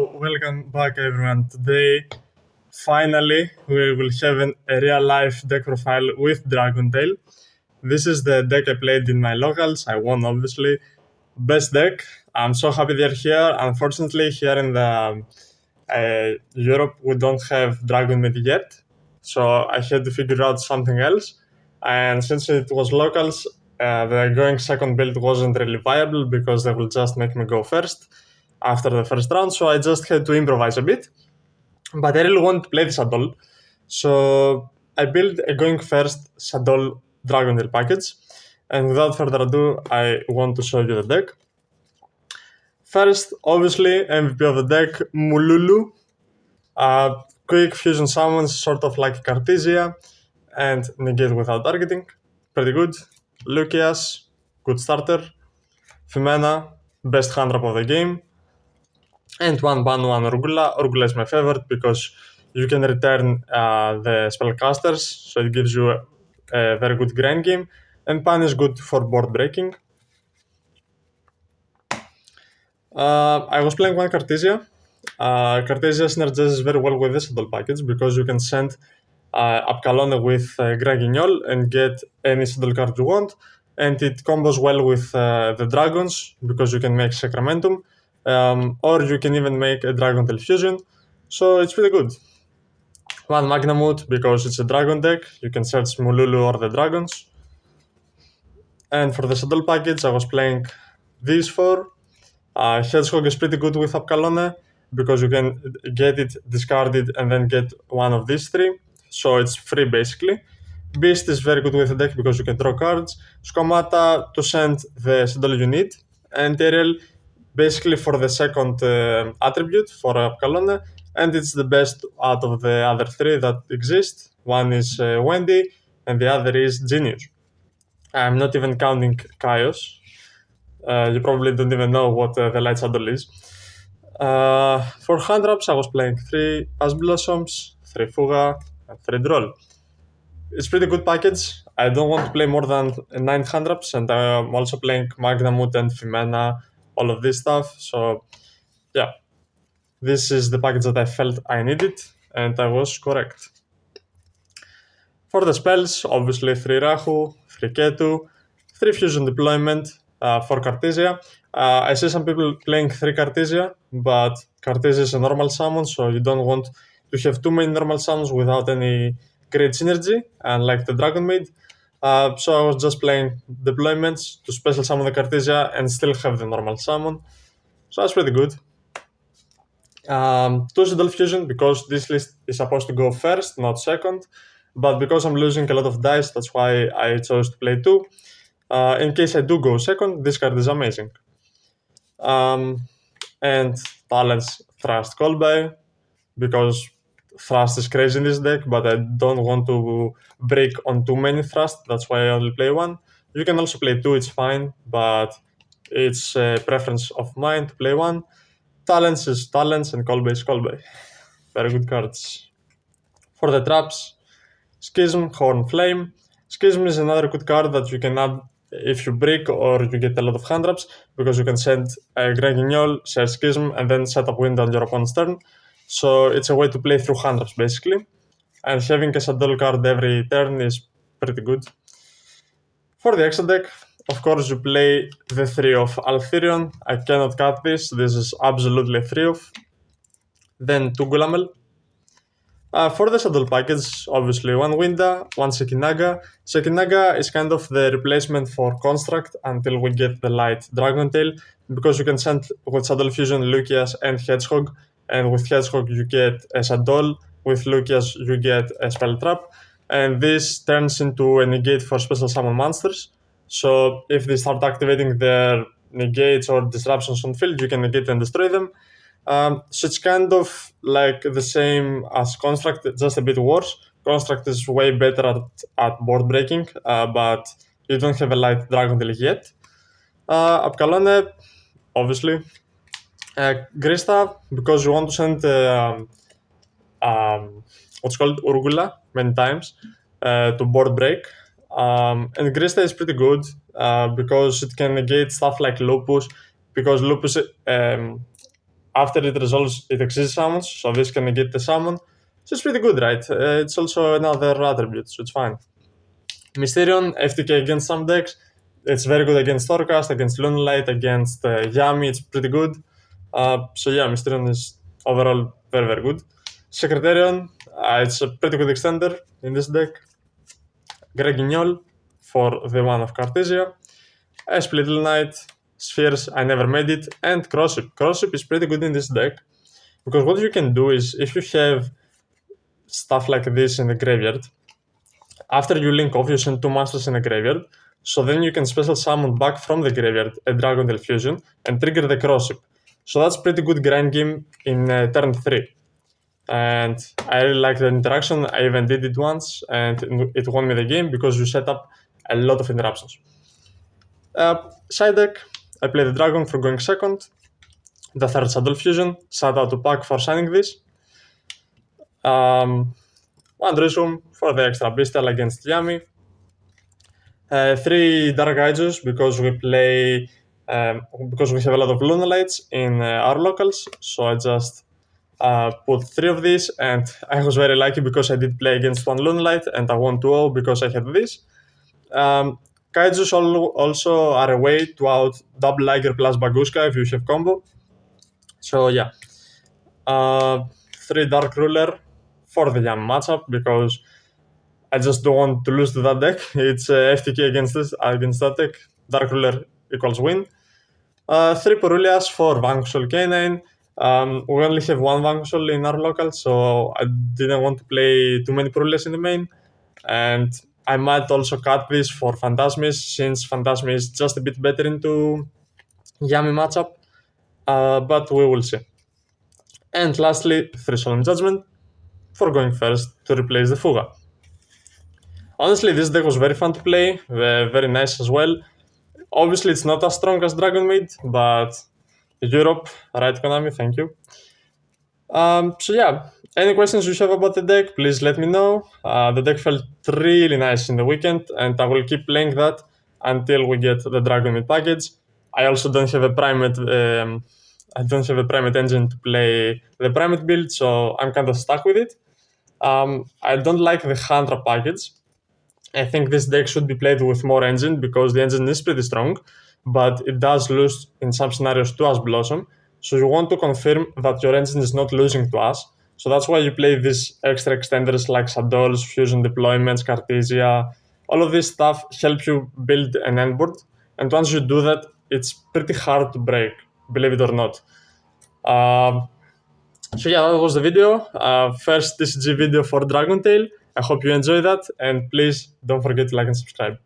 welcome back everyone. Today, finally, we will have a real-life deck profile with Dracotail. This is the deck I played in my locals. I won, obviously. Best deck. I'm so happy they're here. Unfortunately, here in the Europe, we don't have Dragon Myth yet, so I had to figure out something else. And since it was locals, the going second build wasn't really viable because they will just make me go first after the first round, so I just had to improvise a bit. But I really want to play the Shaddoll, so I built a going first Shaddoll Dracotail package. And without further ado, I want to show you the deck. First, obviously, MVP of the deck, MULULU. Quick fusion summons, sort of like Cartesia, and negate without targeting. Pretty good. Lucius, good starter. Fimena, best hand trap of the game. And one ban, one Urgula. Urgula is my favorite because you can return the spellcasters, so it gives you a very good grind game. And Pan is good for board breaking. I was playing one Cartesia. Cartesia synergizes very well with this Shaddoll package because you can send Apkalone with Gragignol and get any Shaddoll card you want. And it combos well with the dragons because you can make Sacramentum. Or you can even make a Dracotail fusion, so it's pretty good. One Magnamut because it's a dragon deck, you can search MULULU or the dragons. And for the Shaddoll package, I was playing these four. Hedgehog is pretty good with Apkalone because you can get it, discard it, and then get one of these three, so it's free basically. Beast is very good with the deck because you can draw cards. Skomata to send the Shaddoll you need, and Ariel basically for the second attribute for Apkalone, and it's the best out of the other three that exist. One is Wendy, and the other is Genius. I'm not even counting Chaos. You probably don't even know what the Light Shaddoll is. For hand traps, I was playing 3 Ash Blossoms, 3 Fuga, and 3 Droll. It's pretty good package. I don't want to play more than 9 hand traps, and I'm also playing Magnamut and Fimena, all of this stuff. So, yeah, this is the package that I felt I needed, and I was correct. For the spells, obviously 3 Rahu, 3 Ketu, 3 Fusion Deployment, 4 Cartesia. I see some people playing 3 Cartesia, but Cartesia is a normal summon, so you don't want to have too many normal summons without any great synergy, unlike the Dragon Maid. So I was just playing deployments to special summon the Cartesia and still have the normal summon. So that's pretty good. 2 Shaddoll Fusion because this list is supposed to go first, not second. But because I'm losing a lot of dice, that's why I chose to play 2. In case I do go second, this card is amazing. And Talents Thrust Kolbe, because Thrust is crazy in this deck, but I don't want to break on too many Thrust, that's why I only play 1. You can also play 2, it's fine, but it's a preference of mine to play 1. Talents is Talents and Kolbe is Kolbe. Very good cards. For the traps, Schism, Horn Flame. Schism is another good card that you can add if you break or you get a lot of hand traps, because you can send a Gragignol, share Schism, and then set up window on your opponent's turn. So it's a way to play through hand traps basically. And having a Shaddoll card every turn is pretty good. For the extra deck, of course, you play the 3 of Althirion. I cannot cut this. This is absolutely 3 of. Then 2 Gulamel. For the Shaddoll package, obviously 1 Winda, 1 Sekinaga. Sekinaga is kind of the replacement for Construct until we get the light Dracotail, because you can send with Shaddoll Fusion Lucius and Hedgehog, and with Hedgehog you get a Shaddoll, with Lucius you get a Spell Trap, and this turns into a negate for special summon monsters. So if they start activating their negates or disruptions on field, you can negate and destroy them. So it's kind of like the same as Construct, just a bit worse. Construct is way better at board breaking, but you don't have a light Dracotail yet. Apkalone, obviously. Grista, because you want to send what's called Urgula many times to board break. And Grista is pretty good because it can negate stuff like Lupus, because Lupus after it resolves, it exceeds summons, so this can negate the summon. So it's pretty good, right? It's also another attribute, so it's fine. Mysterion, FTK against some decks. It's very good against Thorcast, against Lunalight, against Yami. It's pretty good. So yeah, Mysterion is overall very, very good. Secretarian, it's a pretty good extender in this deck. Gregignol for the one of Cartesia. Split Knight, Spheres, I never made it, and Crosship. Crosship is pretty good in this deck because what you can do is if you have stuff like this in the graveyard, after you link off, you send 2 monsters in the graveyard, so then you can special summon back from the graveyard a Dracotail fusion and trigger the Crosship. So that's pretty good grind game in turn 3. And I really like the interaction. I even did it once and it won me the game because you set up a lot of interruptions. Side deck, I play the Dragon for going second. The third Shaddoll fusion. Shout out to Pack for signing this. One Drisum for the extra Bestial against Yami. 3 Dark Aegis because we play because we have a lot of Lunalights in our locals. So I just put 3 of these, and I was very lucky because I did play against 1 Lunalight and I won 2-0 because I had this. Kaijus also are a way to out double Liger plus Baguska if you have combo. So yeah, 3 Dark Ruler for the Yam matchup because I just don't want to lose to that deck. It's FTK against that deck. Dark Ruler equals win. 3 Perulias for Vanquishal Canine. We only have 1 Vanquishal in our local, so I didn't want to play too many Perulias in the main. And I might also cut this for Phantasmis, since Phantasmis is just a bit better into Yami matchup, but we will see. And lastly, 3 Solemn Judgment for going first to replace the Fuga. Honestly, this deck was very fun to play, very nice as well. Obviously, it's not as strong as Dragon Maid, but Europe, right, Konami, thank you. So yeah, any questions you have about the deck, please let me know. The deck felt really nice in the weekend, and I will keep playing that until we get the Dragon Maid package. I also don't have a Primate. I don't have a Primate engine to play the Primate build, so I'm kind of stuck with it. I don't like the Hunter package. I think this deck should be played with more engine because the engine is pretty strong, but it does lose in some scenarios to Ash Blossom. So you want to confirm that your engine is not losing to Ash. So that's why you play these extra extenders like Shaddolls, Fusion Deployments, Cartesia. All of this stuff helps you build an endboard. And once you do that, it's pretty hard to break, believe it or not. So yeah, that was the video. First TCG video for Dracotail. I hope you enjoyed that, and please don't forget to like and subscribe.